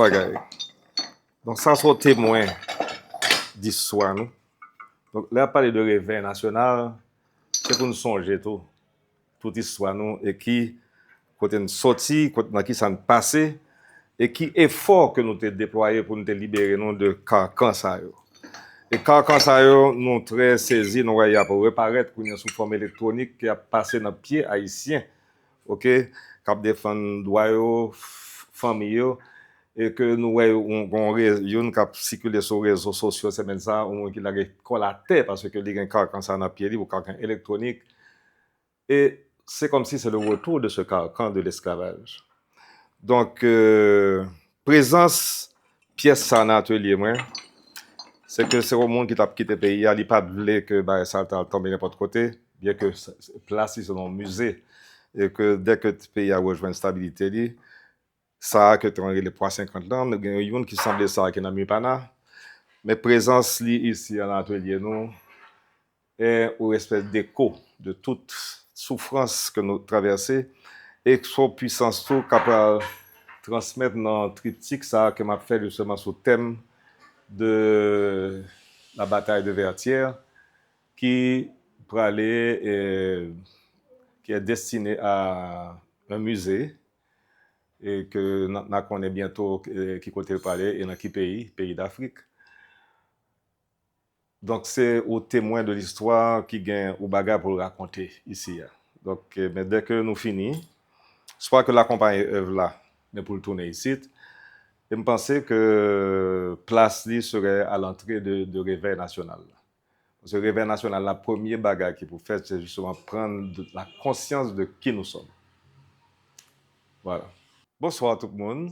bagaille. Donc, ça, sont témoins d'histoire, nous. Donc, là, parler de réveil national, c'est pour nous songer toute histoire, nous, et qui, côté nous sorti, côté qui s'en passé, et qui effort que nous avons déployé pour nous libérer nous de carcan ça. Et carcan ça, nous très saisis, nous voyons pour reparaître pour une sous forme électronique qui a passé dans le pied haïtien, ok, qui a défendu droit, famille, et que nous voyons qui a circulé sur les réseaux sociaux, c'est même ça, on qui l'a collaté parce que les gens quand ça n'a pied ou carcan électronique. Et c'est comme si c'est le retour de ce carcan de l'esclavage. Donc, présence pièce ça dans l'atelier, c'est que c'est au monde qui t'a quitté le pays, il n'a pas voulu que ça tombe n'importe côté, bien que place c'est un musée, et que dès que le pays a rejoint une stabilité, ça a que tu as les 350 ans, il y a une qui semble ça qui n'a mis pas là, mais présence ici à l'atelier, nous, est au respect d'écho de toute souffrance que nous traversons, et son puissance tout capable transmettre dans le triptyque ça que m'a fait justement sur le thème de la bataille de Vertières qui pour aller qui est destiné à un musée et que nous connaît bientôt qui côté parler et dans quel pays d'Afrique. Donc c'est au témoin de l'histoire qui gagne au bagage pour le raconter ici. Donc mais dès que nous finissons, soit que la compagnie œuvre là, mais pour le tourner ici, et je pensais que place serait à l'entrée de Réveil National. Parce que Réveil National, la première bagarre qu'il faut faire, c'est justement prendre la conscience de qui nous sommes. Voilà. Bonsoir tout le monde.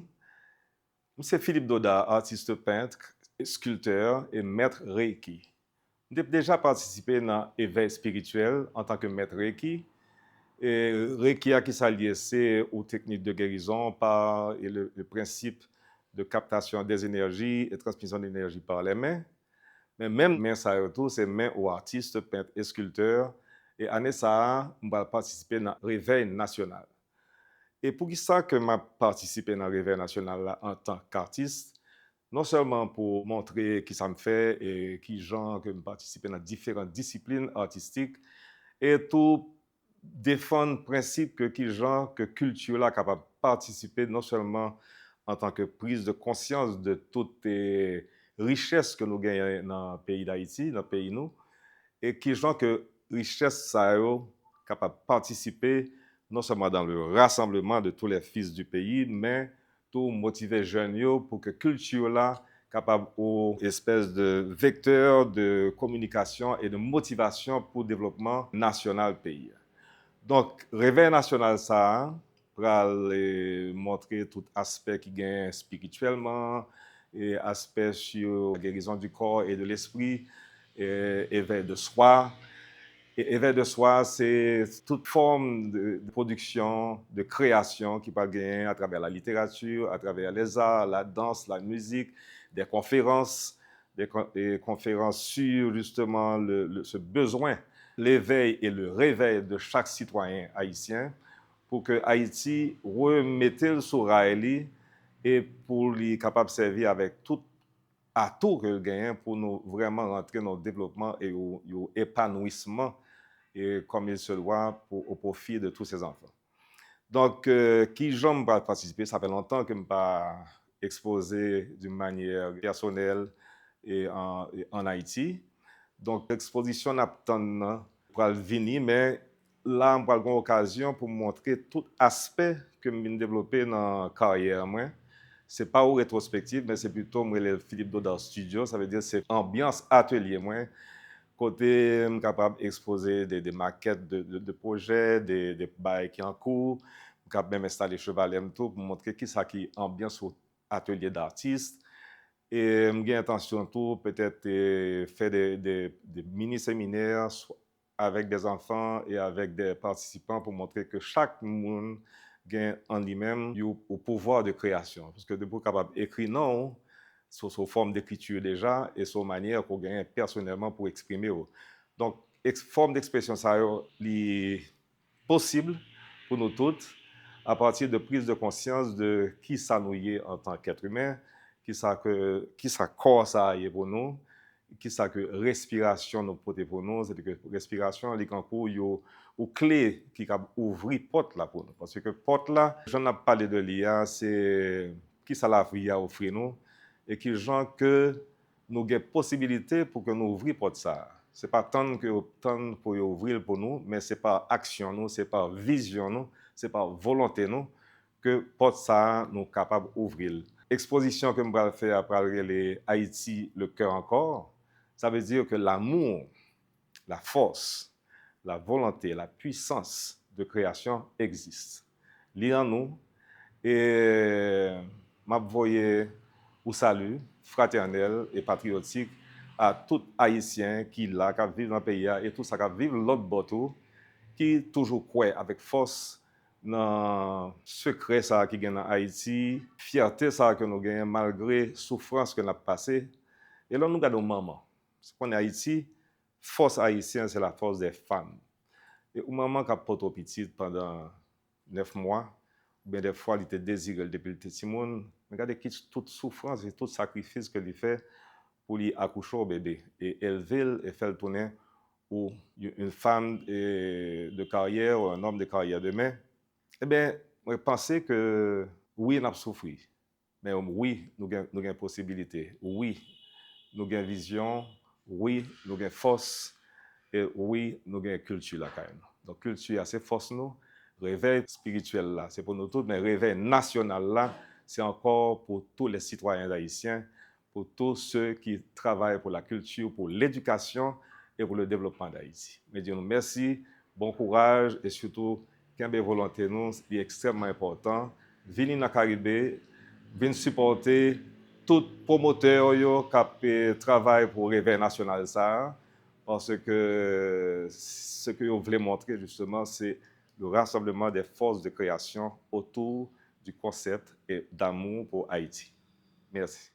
C'est Philippe Doda, artiste peintre, sculpteur et maître Reiki. J'ai déjà participé dans l'éveil spirituel en tant que maître Reiki. Et Reiki qui s'allie aux techniques de guérison par le principe de captation des énergies et transmission d'énergie par les mains. Mais même main ça retour, c'est main aux artistes, peintres et sculpteurs. Et année ça, on va participer dans le Réveil national. Et pour ça que m'a participé dans le Réveil national là, en tant qu'artiste, non seulement pour montrer qui ça me fait et qui genre que me participer dans différentes disciplines artistiques et tout défendre le principe que qui genre que culture là capable de participer non seulement en tant que prise de conscience de toutes les richesses que nous gagnons dans le pays d'Haïti, dans le pays nous, et qui genre que richesse ça capable de participer non seulement dans le rassemblement de tous les fils du pays, mais tout motiver les jeunes pour que culture là capable aux espèces de vecteurs de communication et de motivation pour le développement national pays. Donc, Réveil national, ça, pour montrer tout aspect qui gagne spirituellement, et aspect sur la guérison du corps et de l'esprit, éveil de soi. Et éveil de soi, c'est toute forme de production, de création qui peut gagner à travers la littérature, à travers les arts, la danse, la musique, des conférences sur justement ce besoin, l'éveil et le réveil de chaque citoyen haïtien pour que Haïti remette sur rail et pour lui capable de servir avec tout atout que gagne pour nous vraiment rentrer dans le développement et au épanouissement et comme il se doit au profit de tous ces enfants. Donc, qui j'aime pas participer, ça fait longtemps que je ne pas exposé d'une manière personnelle et en Haïti. Donc, l'exposition n'a pas pour venir, mais là, on va avoir l'occasion pour montrer tout aspect que je développé dans la carrière. Ce n'est pas au rétrospective, mais c'est plutôt le Philippe Doda Studio. Ça veut dire que c'est ambiance atelier. Côté capable d'exposer des maquettes de projets, des bails qui en cours, capable même installer chevalet tout pour montrer qui ça qui ambiance au atelier d'artistes. Et j'ai intention tout peut-être faire des mini-séminaires avec des enfants et avec des participants pour montrer que chaque monde gagne en lui-même au pouvoir de création. Parce que de pour capable d'écrire non, sous forme d'écriture déjà et sur manière qu'on gagne personnellement pour exprimer. Donc, forme d'expression, ça est possible pour nous toutes, à partir de prise de conscience de qui ça nous y est en tant qu'être humain, qui ça corps ça y est pour nous, qui ça que respiration nous porte pour nous, c'est que respiration les concours yo ou clé qui cap ouvrir porte là pour nous parce que porte là, j'en ai parlé de l'IA, c'est qui ça la vie a offrir nous et qui genre que nous avons possibilité pour que nous ouvrions porte ça. C'est pas tant pour ouvrir pour nous, mais c'est par action nous, c'est par vision nous, c'est par volonté nous que porte ça nous capable d'ouvrir. Exposition que je vais faire après les Haïti, le cœur encore, ça veut dire que l'amour, la force, la volonté, la puissance de création existe. Li en nous et m'a voyé ou salut fraternel et patriotique à tout Haïtien qui là, qui vivent dans le pays et tout ça qui vivent l'autre bateau, qui toujours croit avec force dans secret ça qui gagne en Haïti, fierté ça que nous gagnons malgré souffrance que nous avons passée. Et là, nous regardons maman. Parce qu'on est Haïti, force haïtienne, c'est la force des femmes. Et au maman qui a porté petite pendant 9 mois, bien des fois, il était désiré depuis le petit monde. Regardez toute souffrance et tout sacrifice qu'il fait pour lui accoucher au bébé. Et élever et faire tourner ou une femme de carrière ou un homme de carrière demain. Eh bien, je pensais que oui, on a souffert. Mais oui, nous avons une possibilité. Oui, nous avons une vision. Oui, nous avons une force. Et oui, nous avons une culture là quand même. Donc, culture, c'est force nous. Réveil spirituel là, c'est pour nous tous, mais réveil national là, c'est encore pour tous les citoyens haïtiens, pour tous ceux qui travaillent pour la culture, pour l'éducation et pour le développement d'Haïti. Mais Dieu nous merci, bon courage et surtout, qu'un volonté nous, c'est extrêmement important. Venez dans le Caraïbe, venez supporter tout promoteur qui travaille pour le réveil national ça, parce que ce que vous voulez montrer justement, c'est le rassemblement des forces de création autour du concept et d'amour pour Haïti. Merci.